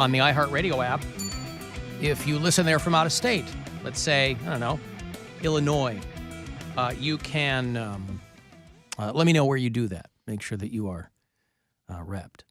on the iHeartRadio app. If you listen there from out of state, let's say, I don't know, Illinois, you can let me know where you do that. Make sure that you are repped.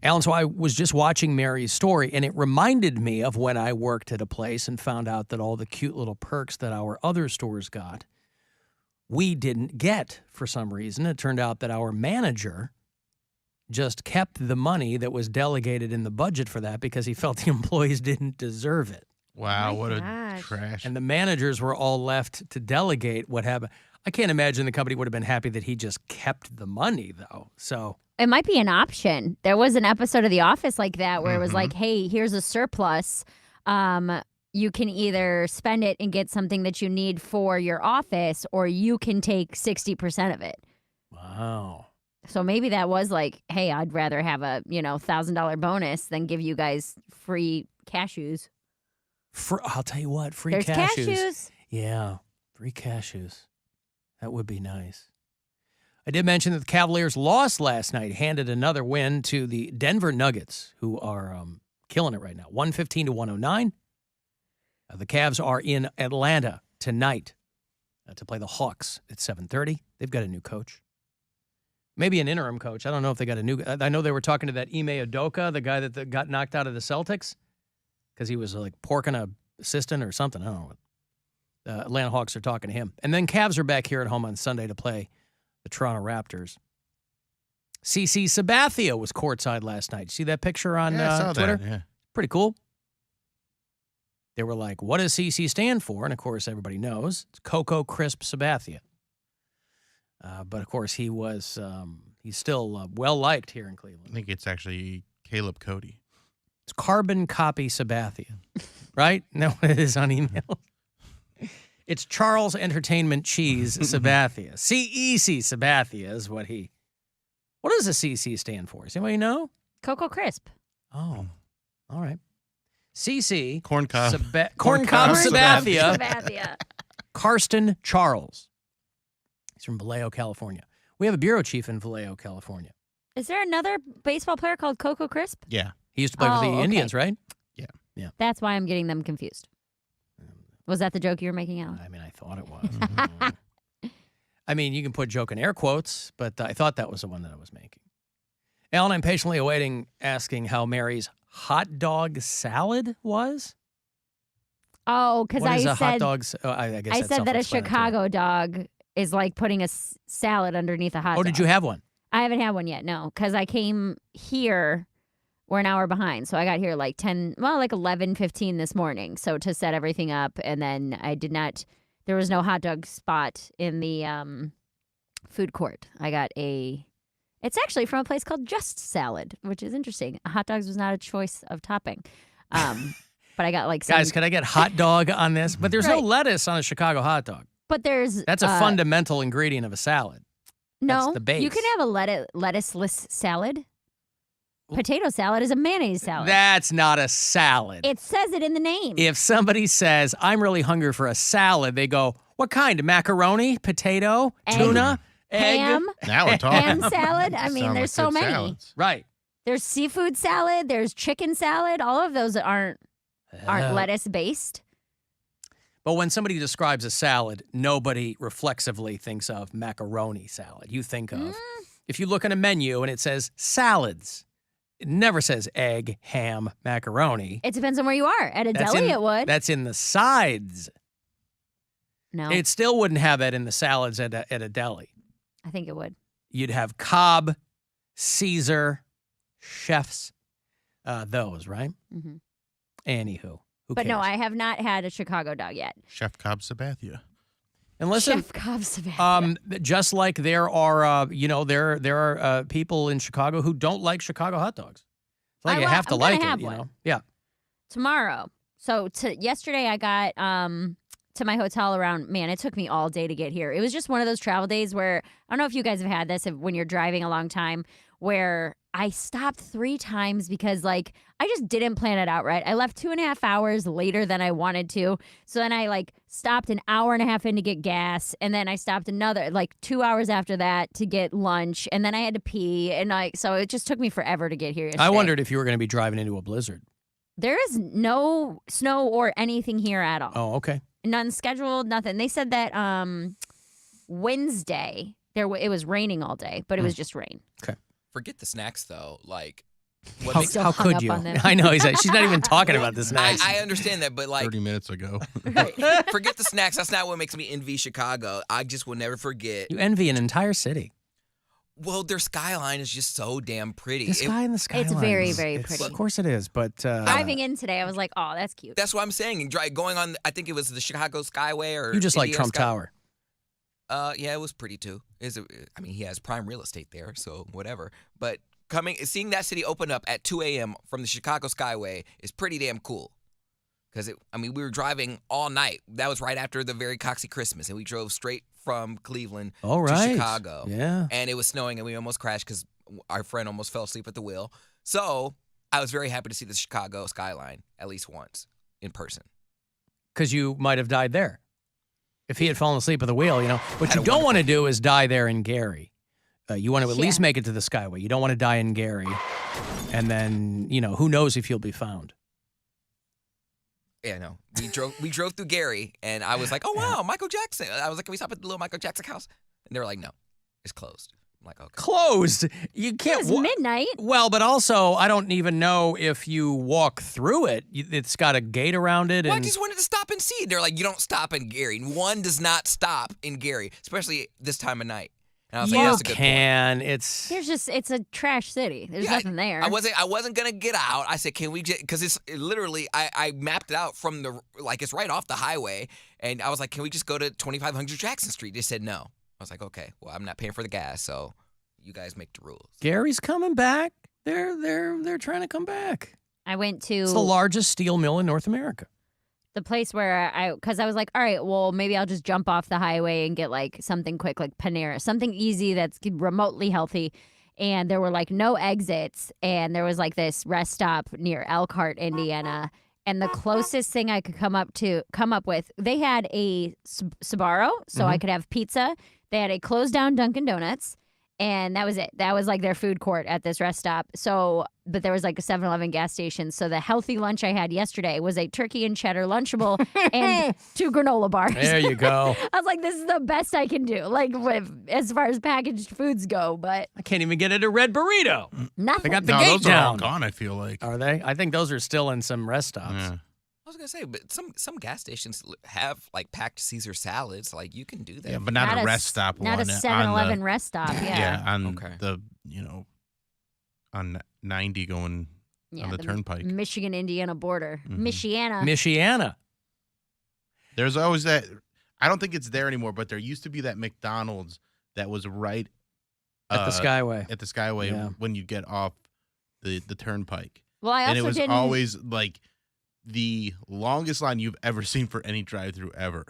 Alan, so I was just watching Mary's story, and it reminded me of when I worked at a place and found out that all the cute little perks that our other stores got, we didn't get for some reason. It turned out that our manager just kept the money that was delegated in the budget for that because he felt the employees didn't deserve it. Wow, what a trash. And the managers were all left to delegate what happened. I can't imagine the company would have been happy that he just kept the money, though. So it might be an option. There was an episode of The Office like that where it was like, hey, here's a surplus. You can either spend it and get something that you need for your office, or you can take 60% of it. Wow. So maybe that was like, hey, I'd rather have a, $1,000 bonus than give you guys free cashews. I'll tell you what, free There's cashews. Yeah, free cashews. That would be nice. I did mention that the Cavaliers lost last night, handed another win to the Denver Nuggets, who are killing it right now, 115-109. The Cavs are in Atlanta tonight to play the Hawks at 7:30. They've got a new coach. Maybe an interim coach. I don't know if they got a new. I know they were talking to that Ime Udoka, the guy that got knocked out of the Celtics because he was like porking a assistant or something. I don't know. Atlanta Hawks are talking to him. And then Cavs are back here at home on Sunday to play the Toronto Raptors. CC Sabathia was courtside last night. See that picture on Twitter? That, yeah. Pretty cool. They were like, what does CC stand for? And, of course, everybody knows. It's Cocoa Crisp Sabathia. But, of course, he was he's still well-liked here in Cleveland. I think it's actually Caleb Cody. It's Carbon Copy Sabathia, right? No, it is on email. It's Charles Entertainment Cheese Sabathia. CEC Sabathia is what does the CC stand for? Does anybody know? Cocoa Crisp. Oh, all right. CC. Corn Cob Sabathia. Sabathia. Karsten Charles. He's from Vallejo, California. We have a bureau chief in Vallejo, California. Is there another baseball player called Cocoa Crisp? Yeah. He used to play for the Indians, right? Yeah. That's why I'm getting them confused. Was that the joke you were making, Alan? I mean, I thought it was. I mean, you can put joke in air quotes, but I thought that was the one that I was making. Alan, I'm patiently awaiting asking how Mary's hot dog salad was. Oh, because I said hot dog. I guess I that's said that a self-explanatory. Chicago dog is like putting a salad underneath a hot dog. Oh, did you have one? I haven't had one yet, no, because I came here. We're an hour behind, so I got here like 11:15 this morning. So to set everything up, and then there was no hot dog spot in the food court. I got it's actually from a place called Just Salad, which is interesting. Hot dogs was not a choice of topping. But I got like some... Guys, could I get hot dog on this? But there's no lettuce on a Chicago hot dog. But That's a fundamental ingredient of a salad. No, That's the base. You can have a lettuce-less salad. Potato salad is a mayonnaise salad. That's not a salad. It says it in the name. If somebody says, I'm really hungry for a salad, they go, what kind? Macaroni, potato, tuna, egg? Ham. Now we're talking. Ham salad. I mean, Sound there's like so good many. salads. Right. There's seafood salad. There's chicken salad. All of those aren't lettuce-based. But when somebody describes a salad, nobody reflexively thinks of macaroni salad. You think of, if you look at a menu and it says salads, it never says egg, ham, macaroni. It depends on where you are. At a deli, it would. That's in the sides. No. It still wouldn't have that in the salads at a deli. I think it would. You'd have Cobb, Caesar, chefs, those, right? Mm-hmm. Anywho, who But cares? no, I have not had a Chicago dog yet. Chef Cobb Sabathia. And listen, Chef Cobb Sabathia. just like there are, there are people in Chicago who don't like Chicago hot dogs. It's like you have to I'm like gonna it, have you one. know? Yeah. Tomorrow. So yesterday I got to my hotel around, man, it took me all day to get here. It was just one of those travel days where, I don't know if you guys have had this when you're driving a long time, where I stopped 3 times because, like, I just didn't plan it out right. I left 2.5 hours later than I wanted to. So then I, like, stopped an hour and a half in to get gas. And then I stopped another, like, 2 hours after that to get lunch. And then I had to pee. And so it just took me forever to get here yesterday. I wondered if you were going to be driving into a blizzard. There is no snow or anything here at all. Oh, okay. None scheduled, nothing. They said that Wednesday, it was raining all day, but it was just rain. Okay. Forget the snacks, though. Like, how could you? I know. She's not even talking about the snacks. I understand that, but like 30 minutes ago. forget the snacks. That's not what makes me envy Chicago. I just will never forget. You envy an entire city. Well, their skyline is just so damn pretty. The sky and the skyline. It's very, very pretty. Of course it is, but driving in today, I was like, "Oh, that's cute." That's what I'm saying. And going on, I think it was the Chicago Skyway or you just like Indiana Trump Tower. Yeah, it was pretty too. I mean, he has prime real estate there, so whatever. But seeing that city open up at 2 a.m. from the Chicago Skyway is pretty damn cool. Because we were driving all night. That was right after the very coxy Christmas, and we drove straight from Cleveland to Chicago. Yeah, and it was snowing, and we almost crashed because our friend almost fell asleep at the wheel. So I was very happy to see the Chicago skyline at least once in person. Because you might have died there if he had fallen asleep at the wheel. What you don't want to do is die there in Gary. You want to at least make it to the Skyway. You don't want to die in Gary, and then who knows if you'll be found. Yeah, no. We drove through Gary, and I was like, "Oh wow, Michael Jackson!" I was like, "Can we stop at the little Michael Jackson house?" And they were like, "No, it's closed." I'm like, "Okay." Closed? You can't. It was midnight. Well, but also, I don't even know if you walk through it. It's got a gate around it. Well, and I just wanted to stop and see. They're like, "You don't stop in Gary. One does not stop in Gary, especially this time of night." And I was like, "That's a good point." It's a trash city. There's nothing there. I wasn't gonna get out. I said, "Can we?" Because it's literally, I mapped it out from it's right off the highway, and I was like, "Can we just go to 2500 Jackson Street?" They said no. I was like, "Okay, well, I'm not paying for the gas, so you guys make the rules." Gary's coming back. They're trying to come back. I went to It's the largest steel mill in North America. the place where because I was like, all right, well, maybe I'll just jump off the highway and get like something quick, like Panera, something easy that's remotely healthy. And there were like no exits, and there was like this rest stop near Elkhart, Indiana. And the closest thing I could come up with, they had a Sbarro, so I could have pizza. They had a closed down Dunkin' Donuts, and that was it. That was like their food court at this rest stop. So, but there was like a 7-Eleven gas station. So the healthy lunch I had yesterday was a turkey and cheddar Lunchable and 2 granola bars. There you go. I was like, this is the best I can do, like as far as packaged foods go. But I can't even get it a red burrito. nothing. They got the No, gate those are all down. gone, I feel like. Are they? I think those are still in some rest stops. Yeah. I was gonna say, but some gas stations have like packed Caesar salads. Like you can do that. Yeah, but not a rest stop Not one. a 7-Eleven rest stop. Yeah, on Okay. the, on 90 going on the turnpike. Michigan, Indiana border. Mhm. Michiana. There's always that. I don't think it's there anymore, but there used to be that McDonald's that was right At the Skyway. At the Skyway Yeah. when you get off the turnpike. Well, I also And it was didn't. always like the longest line you've ever seen for any drive-through ever.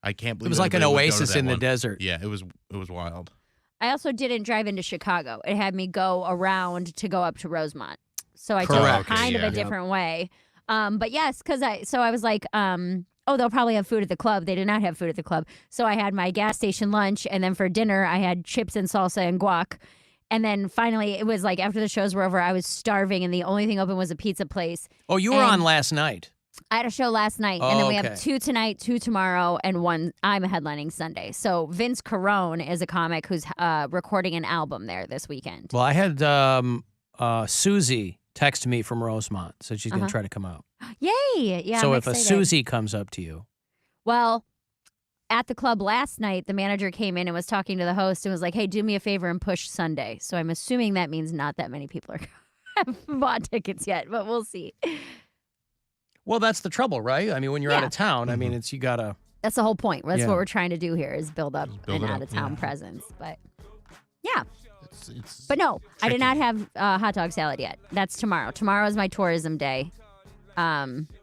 I can't believe It was like an anybody would go to oasis that in the one. desert. Yeah, it was wild. I also didn't drive into Chicago. It had me go around to go up to Rosemont. So I took Correct. it kind of Okay, a yeah. different way. But yes, because I was like, oh, they'll probably have food at the club. They did not have food at the club. So I had my gas station lunch, and then for dinner I had chips and salsa and guac. And then finally, it was like after the shows were over, I was starving, and the only thing open was a pizza place. Oh, you were And- on last night. I had a show last night, Oh, and then we okay. have 2 tonight, 2 tomorrow, and 1 I'm headlining Sunday. So Vince Carone is a comic who's recording an album there this weekend. Well, I had Susie text me from Rosemont, said she's going to try to come out. Yay! Yeah. So I'm if a excited. Susie comes up to you, Well, at the club last night, the manager came in and was talking to the host and was like, hey, do me a favor and push Sunday. So I'm assuming that means not that many people have bought tickets yet, but we'll see. well, that's the trouble, right? I mean, when you're out Yeah. of town, I mean, you got to. That's the whole point. That's Yeah. what we're trying to do here is build up Just build an it up, out-of-town yeah. presence. But yeah. It's But no, I did tricky. not have hot dog salad yet. That's tomorrow. Tomorrow is my tourism day.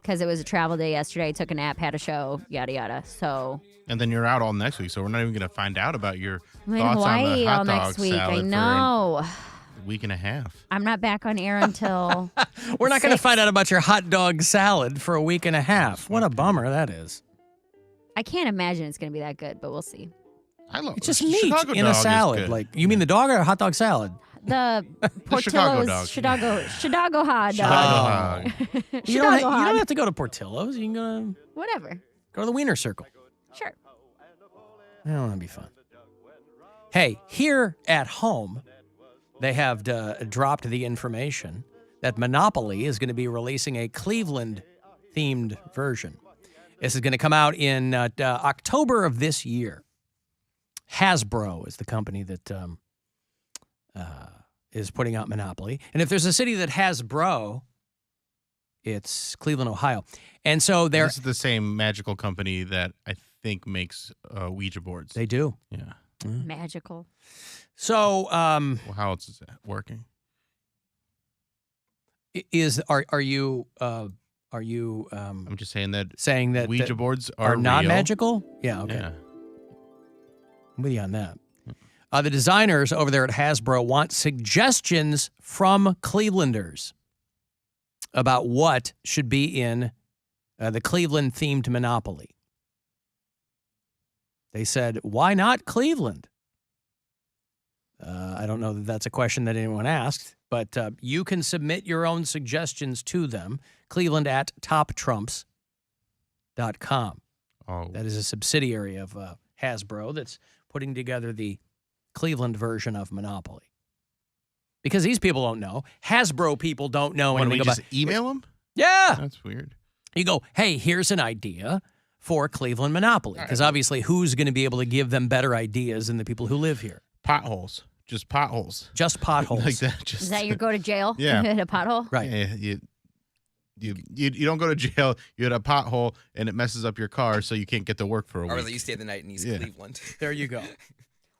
because it was a travel day yesterday. Took a nap, had a show, yada yada. So. And then you're out all next week, so we're not even going to find out about your I'm in thoughts on the Hawaii hot all dog next week. salad I know. for a week and a half. I'm not back on air until. We're not going to 6. find out about your hot dog salad for a week and a half. What a bummer that is. I can't imagine it's going to be that good, but we'll see. I love It's just Chicago meat in dog a is salad. good. Like, you mean the dog or a hot dog salad? The Chicago dog. Portillo's Chicago hot dog. Chicago dog. You don't have to go to Portillo's. You can go Whatever. to the Wiener Circle. Sure. That'll be fun. Hey, here at home, they have dropped the information that Monopoly is going to be releasing a Cleveland-themed version. This is going to come out in October of this year. Hasbro is the company that is putting out Monopoly. And if there's a city that has Bro, it's Cleveland, Ohio. And so This is the same magical company that I think makes Ouija boards. they do. Yeah. Magical. So Well, how else is that working? are you I'm just saying that saying that Ouija boards are not real. magical? Yeah, okay. Yeah. I'm with you on that. The designers over there at Hasbro want suggestions from Clevelanders about what should be in the Cleveland-themed Monopoly. They said, why not Cleveland? I don't know that that's a question that anyone asked, but you can submit your own suggestions to them, cleveland@toptrumps.com. Oh, That is a subsidiary of Hasbro that's putting together the Cleveland version of Monopoly. Because these people don't know. Hasbro people don't know when we anything just about. email them? Yeah. That's weird. You go, hey, here's an idea for Cleveland Monopoly. Because obviously, who's going to be able to give them better ideas than the people who live here? Potholes. Just potholes. Just potholes. Like that. Just, Is that your go to jail? Yeah. Hit a pothole? Right. Yeah, you don't go to jail. You hit a pothole and it messes up your car, so you can't get to work for a Or week. that you stay the night in East Yeah. Cleveland. There you go.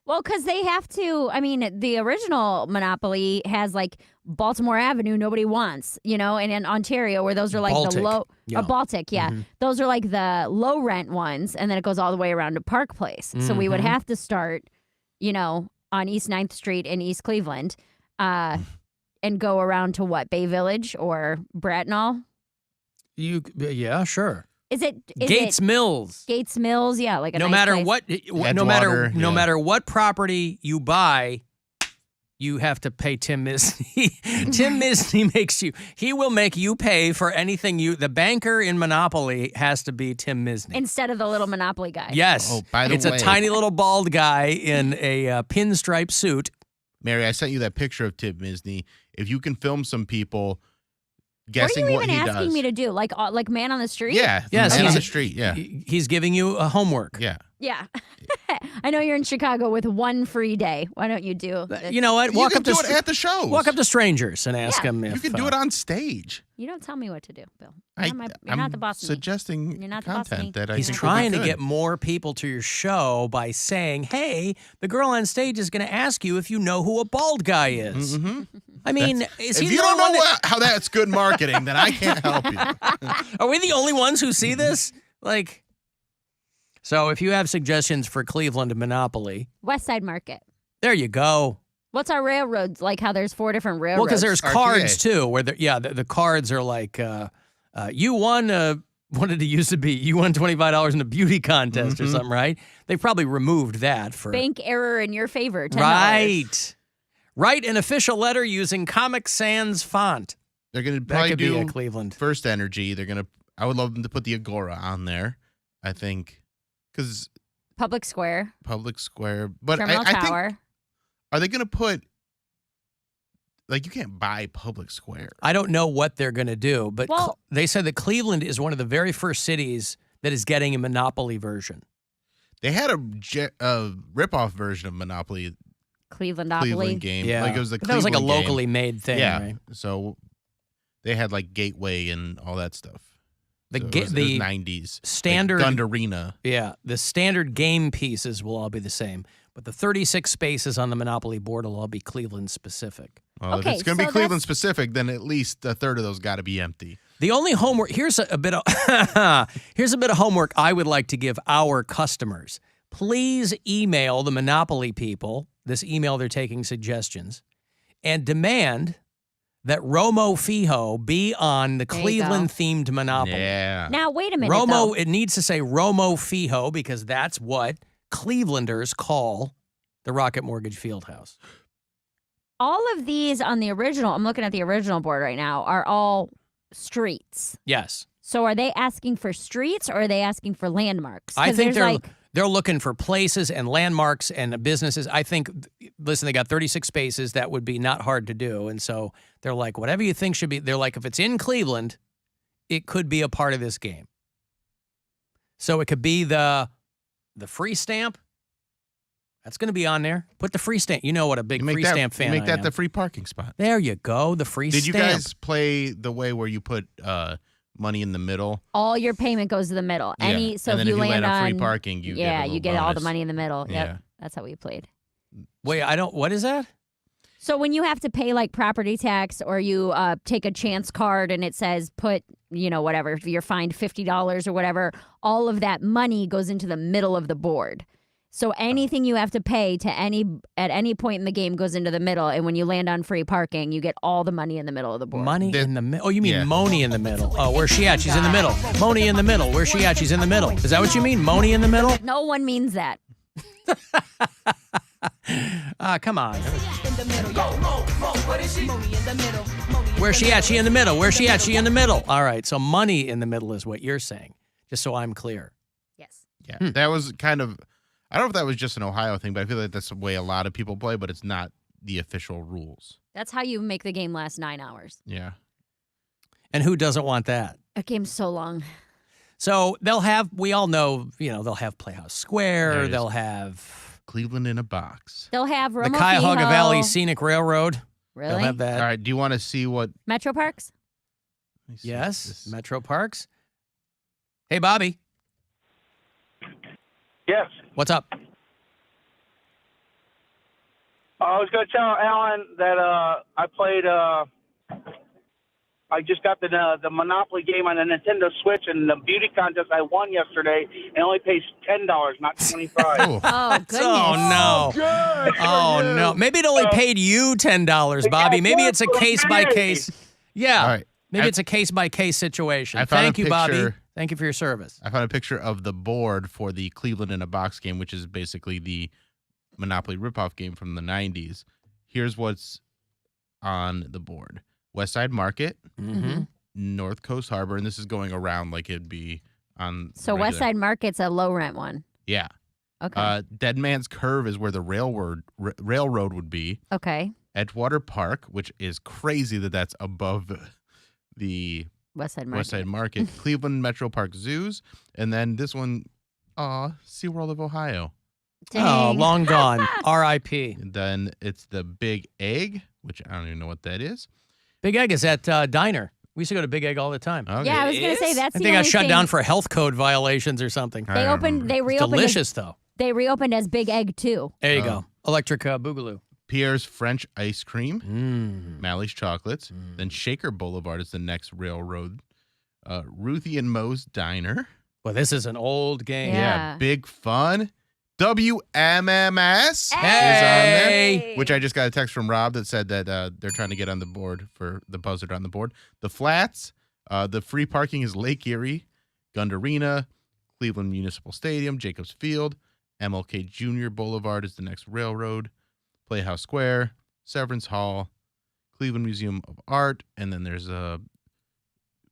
Well, because they have to. I mean, the original Monopoly has like Baltimore Avenue, nobody wants, and in Ontario, where those are like Baltic. the low. Yeah. Baltic, yeah. Mhm. Those are like the low rent ones, and then it goes all the way around to Park Place. So we would Mhm. have to start, on East 9th Street in East Cleveland, and go around to what, Bay Village or Bracknell? Yeah, sure. Is it Gates Mills. Gates Mills? Yeah, like a No nice matter place. what, Edgewater, no yeah. matter what property you buy, you have to pay Tim Misney. Tim Misney he will make you pay for anything the banker in Monopoly has to be Tim Misney. instead of the little Monopoly guy. Yes. Oh, by the it's way- a tiny little bald guy in a pinstripe suit. Mary, I sent you that picture of Tim Misney. If you can film some people What are guessing you what even he asking does. me to do? Like man on the street? Yeah. Yes, man on he's- the street. Yeah. He's giving you a homework. Yeah. Yeah. I know you're in Chicago with one free day. Why don't you do it? You know what? You can do it at the shows. Walk up to strangers and ask Yeah. them if You can do it on stage. You don't tell me what to do, Bill. I'm You're not the boss of me. suggesting You're not the boss of me. content that I He's think trying would to be get good. more people to your show by saying, hey, the girl on stage is going to ask you if you know who a bald guy is. Mhm. I mean, is he If the you don't only know one how that's good marketing, then I can't help you. Are we the only ones who see this? So if you have suggestions for Cleveland Monopoly, West Side Market. there you go. What's our railroads? Like how there's 4 different railroads. Well, because there's RTA. cards too, where the cards are like, you won. What did it used to be? You won $25 in a beauty contest or Mhm. something, right? They probably removed that for bank error in your favor. $10. right. Write an official letter using Comic Sans font. They're going to That probably could be do a Cleveland. First Energy. I would love them to put the Agora on there. I think because Public Square. Public Square, but Terminal I think Tower. are they going to put you can't buy Public Square? I don't know what they're going to do, but Well- they said that Cleveland is one of the very first cities that is getting a Monopoly version. They had a ripoff version of Monopoly Clevelandopoly. Cleveland game. Yeah, Like it was the but that was like a Cleveland game. locally made thing, Yeah. right? So they had like Gateway and all that stuff. The So it ga- was the 90s standard- like Gund Arena. Yeah, the standard game pieces will all be the same, But the 36 spaces on the Monopoly board will all be Cleveland specific. Well, Okay, if it's going to so be Cleveland specific, then at least a third of those got to be empty. The only homework here's a bit of here's a bit of homework I would like to give our customers. Please email the Monopoly people this email. They're taking suggestions and demand that Romo Fijo be on the There you Cleveland themed Monopoly. Yeah. Now, wait a minute, Romo, though. it needs to say Romo Fijo because that's what Clevelanders call the Rocket Mortgage Fieldhouse. All of these on the original, I'm looking at the original board right now, are all streets. Yes. So are they asking for streets or are they asking for landmarks? 'Cause I think there's they're looking for places and landmarks and businesses. I think, listen, they got 36 spaces. That would be not hard to do. And so they're like, whatever you think should be, they're like, if it's in Cleveland, it could be a part of this game. So it could be the free stamp. That's going to be on there. Put the free stamp. You know what a big free stamp fan Make I that am. the free parking spot. There you go. The free Did stamp. you guys play the way where you put money in the middle? all your payment goes to the middle. Yeah. So and if then you land on on free parking, you get a you little get all the bonus. money in the middle. Yep. Yeah. That's how we played. Wait, what is that? So when you have to pay like property tax or you take a chance card and it says put, whatever, if you're fined $50 or whatever, all of that money goes into the middle of the board. So anything you have to pay at any point in the game goes into the middle. And when you land on free parking, you get all the money in the middle of the board. Money in the middle. Oh, you mean Yeah. Moni in the middle. Oh, where's she at? She's in the middle. Moni in the middle. Where's she at? She's in the middle. Is that what you mean? Moni in the middle? No one means that. Come on. Where's she at? She in the middle. Where's she at? She in the middle. All right. So money in the middle is what you're saying, just so I'm clear. Yes. Yeah, that was kind of. I don't know if that was just an Ohio thing, but I feel like that's the way a lot of people play, but it's not the official rules. That's how you make the game last 9 hours. Yeah. And who doesn't want that? A game's so long. So they'll have, we all know, they'll have Playhouse Square. There it is. They'll have Cleveland in a box. They'll have Romo the Cuyahoga Fijo. Valley Scenic Railroad. They'll Really? have that. All right. Do you want to see what? Metro Parks? Let me see Yes. this- Metro Parks. Hey, Bobby. Yes. What's up? I was going to tell Alan that I played. I just got the Monopoly game on the Nintendo Switch, and the beauty contest I won yesterday, and only pays $10, not $25. Oh, Oh, goodness. Oh, no. Good. Oh, no. Maybe it only paid you $10, Bobby. Maybe it's a case by case. Yeah. all right. Maybe I- it's a case by case situation. I found Thank a you, Bobby. picture. Thank you for your service. I found a picture of the board for the Cleveland in a Box game, which is basically the Monopoly ripoff game from the 90s. Here's what's on the board. West Side Market, Mm-hmm. North Coast Harbor, and this is going around like it'd be on So regular- West Side Market's a low rent one. Yeah. Okay. Dead Man's Curve is where the railroad would be. Okay. Edgewater Park, which is crazy that that's above the West Side Market. West Side Market. Cleveland Metro Park Zoos, and then this one, SeaWorld of Ohio. Oh, Dang. long gone. R.I.P. And then it's the Big Egg, which I don't even know what that is. Big Egg is at Diner. We used to go to Big Egg all the time. Okay. Yeah, I was It going to say is? that's I the think I only shut thing. down for health code violations or something. I They don't opened. remember. They It's reopened. delicious, though. They reopened as Big Egg too. There you Oh. go. Electric Boogaloo. Pierre's French Ice Cream, Mm. Mally's Chocolates, then Shaker Boulevard is the next railroad. Ruthie and Moe's Diner. Well, this is an old game. Yeah. Big Fun. WMMS is on Hey. there. Which I just got a text from Rob that said that they're trying to get on the board for the Buzzard on the board. The Flats, the free parking is Lake Erie, Gund Arena, Cleveland Municipal Stadium, Jacobs Field, MLK Jr. Boulevard is the next railroad, Playhouse Square, Severance Hall, Cleveland Museum of Art, and then there's a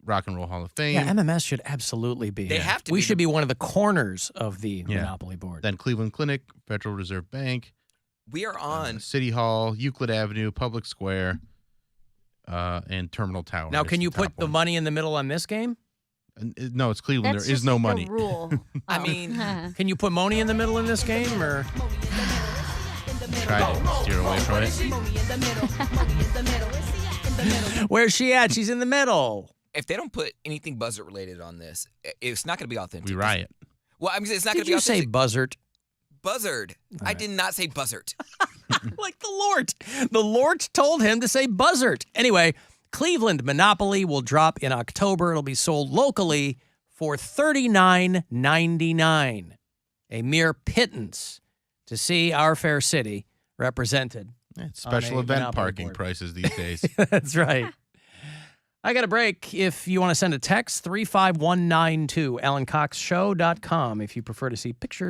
Rock and Roll Hall of Fame. Yeah, MMS should absolutely be They here. have to We be should the- be one of the corners of the Yeah. Monopoly board. Then Cleveland Clinic, Federal Reserve Bank, We are on. City Hall, Euclid Avenue, Public Square, and Terminal Tower. Now, is can you top put the one. money in the middle on this game? No, it's Cleveland. That's there is just no like money. the rule. I Oh. mean- Can you put Moni in the middle in this game, or Try to steer away from it. where's she at? She's in the middle. If they don't put anything Buzzard related on this, it's not going to be authentic. We riot. Well, I mean, it's not going Did to be you say authentic. buzzard? Buzzard. I did not say buzzard. Like the Lord. The Lord told him to say buzzard. Anyway, Cleveland Monopoly will drop in October. It'll be sold locally for $39.99. A mere pittance to see our fair city represented. It's special on a event Monopoly parking board. prices these days. That's right. I got a break. If you want to send a text, 35192, AlanCoxShow.com. If you prefer to see pictures